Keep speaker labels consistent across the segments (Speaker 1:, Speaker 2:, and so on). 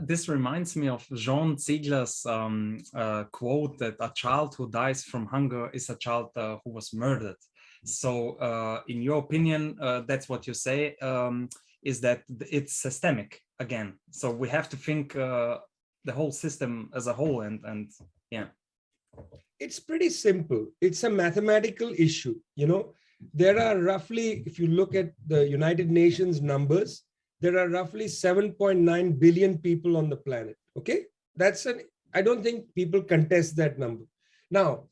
Speaker 1: this reminds me of Jean Ziegler's quote that a child who dies from hunger is a child who was murdered. So in your opinion, that's what you say, is that it's systemic again. So we have to think the whole system as a whole, and yeah.
Speaker 2: It's pretty simple. It's a mathematical issue. You know, there are roughly, if you look at the United Nations numbers, there are roughly 7.9 billion people on the planet. Okay, I don't think people contest that number. Now,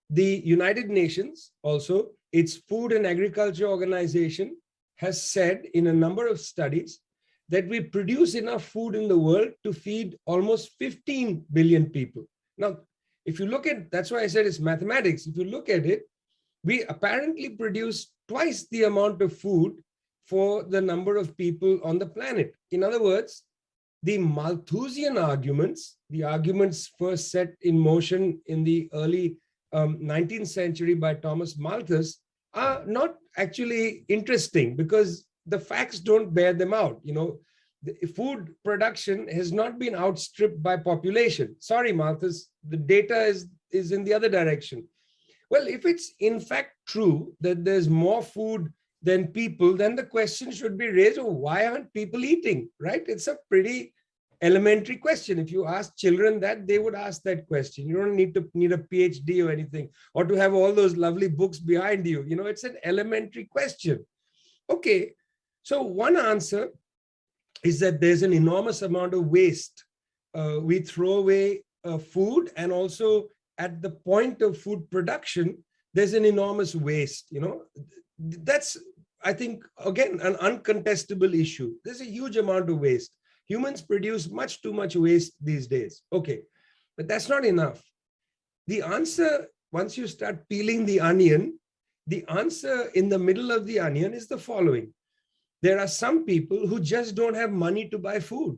Speaker 2: the United Nations also, its Food and Agriculture Organization, has said in a number of studies that we produce enough food in the world to feed almost 15 billion people. Now, if you look at, that's why I said it's mathematics. If you look at it, we apparently produce twice the amount of food for the number of people on the planet. In other words, the Malthusian arguments, the arguments first set in motion in the early 19th century by Thomas Malthus, are not actually interesting because the facts don't bear them out. You know, the food production has not been outstripped by population. Sorry, Malthus, the data is in the other direction. Well, if it's in fact true that there's more food than people, then the question should be raised, oh, why aren't people eating, right? It's a pretty elementary question. If you ask children that, they would ask that question. You don't need a PhD or anything, or to have all those lovely books behind you. You know, it's an elementary question. Okay, so one answer is that there's an enormous amount of waste. We throw away food, and also at the point of food production, there's an enormous waste. You know, that's, I think, again, an uncontestable issue. There's a huge amount of waste. Humans produce much too much waste these days. Okay, but that's not enough. The answer, once you start peeling the onion, the answer in the middle of the onion is the following. There are some people who just don't have money to buy food.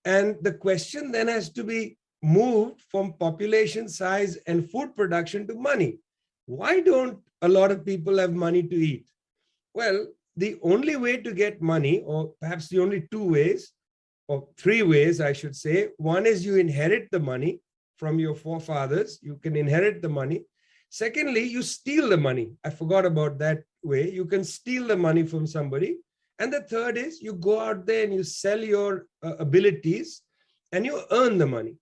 Speaker 2: And the question then has to be moved from population size and food production to money. Why don't a lot of people have money to eat? Well, the only way to get money, or perhaps the only two ways, or three ways, I should say. One is you inherit the money from your forefathers. You can inherit the money. Secondly, you steal the money. I forgot about that way. You can steal the money from somebody. And the third is you go out there and you sell your abilities and you earn the money.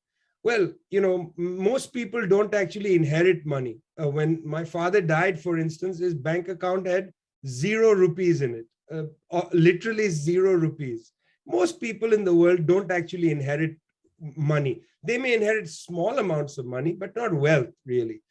Speaker 2: Well, you know, most people don't actually inherit money. When my father died, for instance, his bank account had 0 rupees in it, literally 0 rupees. Most people in the world don't actually inherit money. They may inherit small amounts of money, but not wealth, really.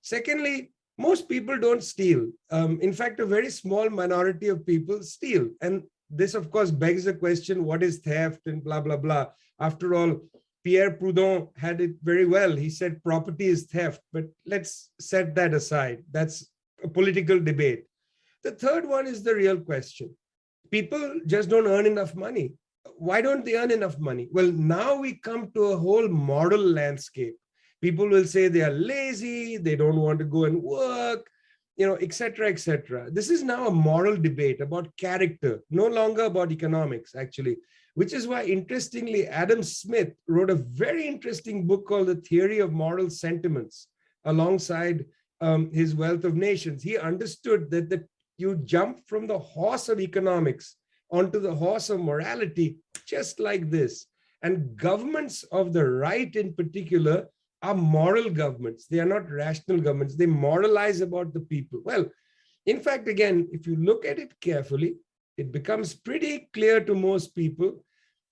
Speaker 2: Secondly, most people don't steal. In fact, a very small minority of people steal. And this, of course, begs the question, what is theft and blah, blah, blah. After all, Pierre Proudhon had it very well. He said property is theft, but let's set that aside. That's a political debate. The third one is the real question. People just don't earn enough money. Why don't they earn enough money? Well, now we come to a whole moral landscape. People will say they are lazy, they don't want to go and work, you know, etc., etc. This is now a moral debate about character, no longer about economics, actually, which is why, interestingly, Adam Smith wrote a very interesting book called The Theory of Moral Sentiments alongside his Wealth of Nations. He understood that you jump from the horse of economics onto the horse of morality, just like this. And governments of the right in particular are moral governments. They are not rational governments. They moralize about the people. Well, in fact, again, if you look at it carefully, it becomes pretty clear to most people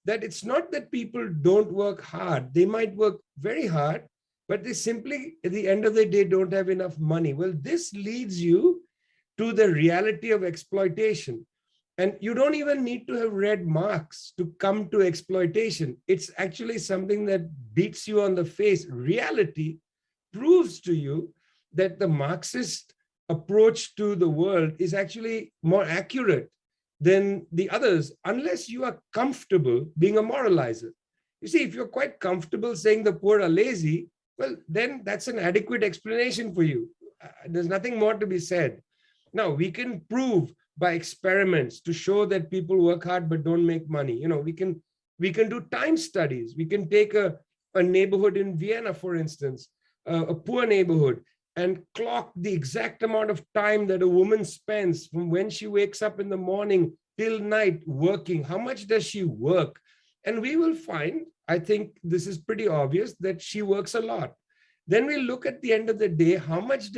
Speaker 2: that it's not that people don't work hard. They might work very hard, but they simply, at the end of the day, don't have enough money. Well, this leads you to the reality of exploitation. And you don't even need to have read Marx to come to exploitation. It's actually something that beats you on the face. Reality proves to you that the Marxist approach to the world is actually more accurate than the others, unless you are comfortable being a moralizer. You see, if you're quite comfortable saying the poor are lazy, well, then that's an adequate explanation for you. There's nothing more to be said. Now, we can prove by experiments to show that people work hard but don't make money. You know, we We can do time studies. We can take a neighborhood in Vienna, for instance, a poor neighborhood, and clock the exact amount of time that a woman spends from when she wakes up in the morning till night working. How much does she work? And we will find, I think this is pretty obvious, that she works a lot. Then we look at the end of the day, how much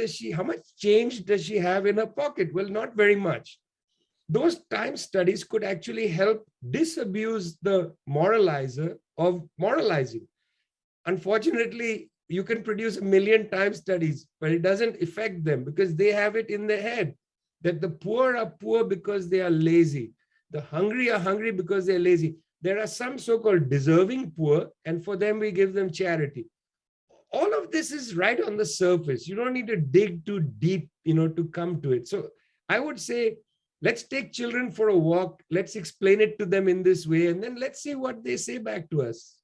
Speaker 2: change does she have in her pocket? Well, not very much. Those time studies could actually help disabuse the moralizer of moralizing. Unfortunately, you can produce 1 million time studies, but it doesn't affect them because they have it in their head that the poor are poor because they are lazy. The hungry are hungry because they're lazy. There are some so-called deserving poor, and for them, we give them charity. All of this is right on the surface. You don't need to dig too deep, to come to it. So I would say, let's take children for a walk. Let's explain it to them in this way, and then let's see what they say back to us.